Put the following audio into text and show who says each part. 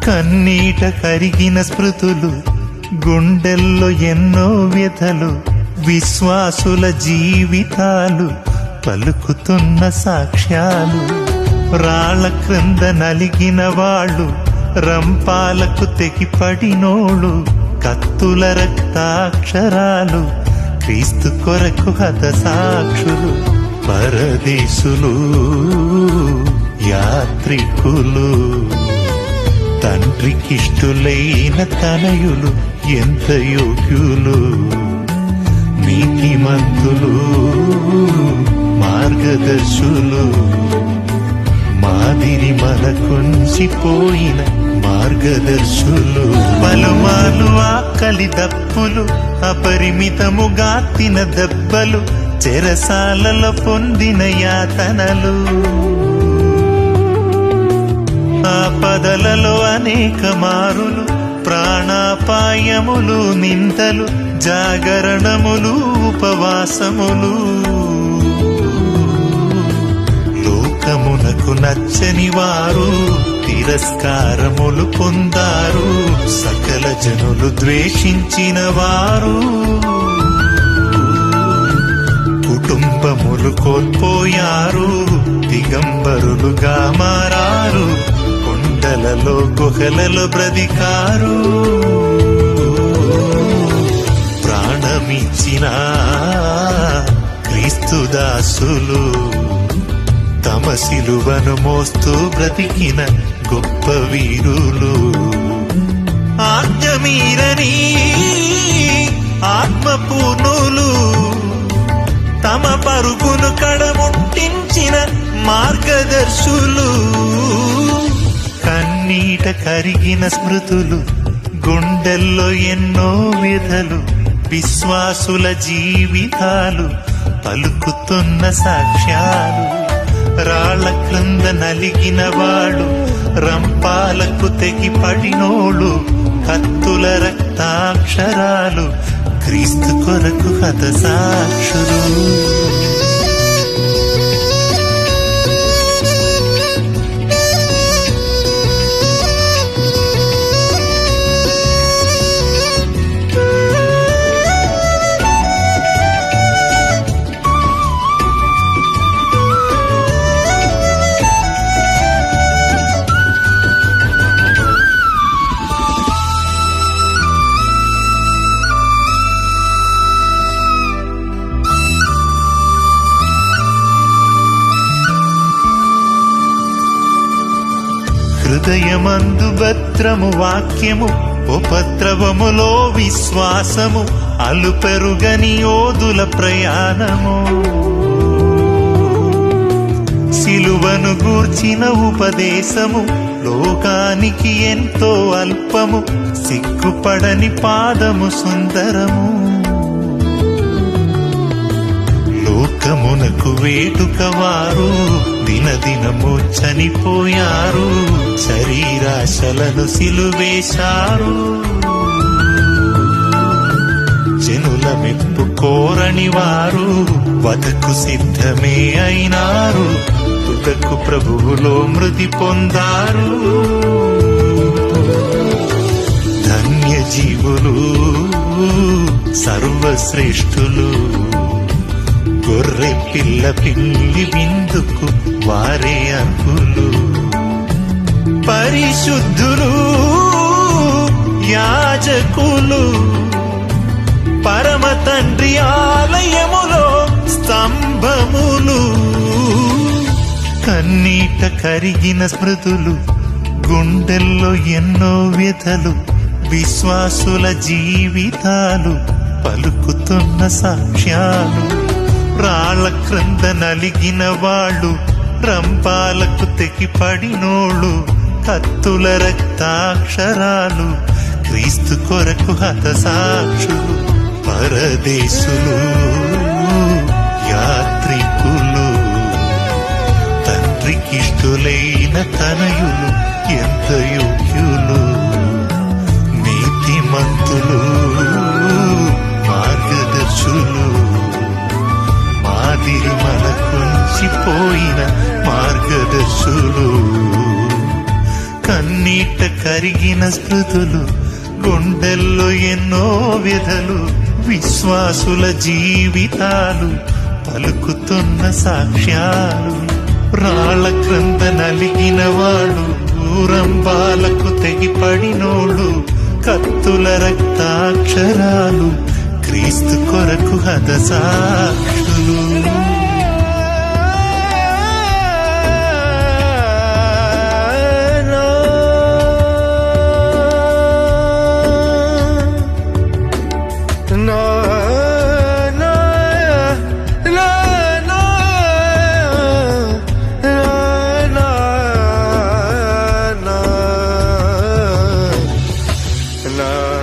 Speaker 1: కన్నీట కరిగిన స్మృతులు, గుండెల్లో ఎన్నో వ్యథలు, విశ్వాసుల జీవితాలు పలుకుతున్న సాక్ష్యాలు. రాళ్ల క్రింద నలిగిన వాళ్ళు, రంపాలకు తెగిపడినోళ్ళు, కత్తుల రక్తాక్షరాలు, క్రీస్తు కొరకు హత సాక్షులు. పరదేశులు, యాత్రికులు, తండ్రికిష్టులైన తనయులు ఎంత యోగ్యులు. నీతిమంతులు, మార్గదర్శులు, మాదిరి మనకుంచిపోయిన మార్గదర్శులు. పలుమాలు ఆకలి దప్పులు, అపరిమితముగా తిన దెబ్బలు, చెరసాలలో పొందిన యాతనలు, ఆపదలలో అనేక మారులు, ప్రాణాపాయములు, నిందలు, జాగరణములు, ఉపవాసములు. లోకమునకు నచ్చని వారు తిరస్కారములు పొందారు, సకల జనులు ద్వేషించిన వారు. కుటుంబములు కోల్పోయారు, దిగంబరులుగా మారారు, కొండలలో గుహలలో బ్రతికారు. ప్రాణమిచ్చిన క్రీస్తు దాసులు, తమ సిలువను మోస్తూ బ్రతికిన గొప్ప వీరులు. ఆజ్ఞమీరని ఆత్మపూర్ణులు, తమ పరుగును కడముట్టించిన మార్గదర్శులు. కన్నీట కరిగిన స్మృతులు, గుండెల్లో ఎన్నో వ్యథలు, విశ్వాసుల జీవితాలు పలుకుతున్న సాక్ష్యాలు. రాళ్ల క్రింద నలిగిన వాడు, రంపాలకు తెగిపడినోళ్ళు, కత్తుల రక్తాక్షరాలు, క్రీస్తు కొరకు హత సాక్షులు. హృదయమందు భద్రము వాక్యము, ఉపద్రవములో విశ్వాసము, అలుపెరుగని యోధుల ప్రయాణము. సిలువను గూర్చిన ఉపదేశము, లోకానికి ఎంతో అల్పము, సిగ్గుపడని పాదము సుందరము. లోకమునకు వేడుక వారు దినదినము చనిపోయారు, శరీరాశలను సిలువేశారు. జనుల మెప్పు కోరని వారు వధకు సిద్ధమే అయినారు, తుదకు ప్రభువులో మృతి పొందారు. ధన్య జీవులు, సర్వశ్రేష్ఠులు, గొర్రె పిల్ల పిల్లి విందుకు వారే అర్హులు. పరిశుద్ధులు, యాజకులు, పరమ తండ్రి ఆలయములో స్తంభములు. కన్నీట కరిగిన స్మృతులు, గుండెల్లో ఎన్నో వ్యథలు, విశ్వాసుల జీవితాలు పలుకుతున్న సాక్ష్యాలు. రాళ్ల క్రింద నలిగిన వాళ్ళు, రంపాలకు తెగిపడినోళ్ళు, కత్తుల రక్తాక్షరాలు, క్రీస్తు కొరకు హత సాక్షులు. పరదేశులు, యాత్రికులు, తండ్రికిష్టులైన తనయులు ఎంత యోగ్యులు. నీతిమంతులు, మార్గదర్శులు, మాదిరి మనకుంచిపోయిన మార్గదర్శులు. కన్నీ కన్నీట కరిగిన స్మృతులు, గుండెల్లో ఎన్నో వ్యధలు, విశ్వాసుల జీవితాలు పలుకుతున్న సాక్ష్యాలు. రాళ్ళ క్రింద నలిగిన వాళ్ళు, ఊరంబాలకు తెగిపడినోళ్ళు, కత్తుల రక్తాక్షరాలు, క్రీస్తు కొరకు హతసాక్షులు.
Speaker 2: నా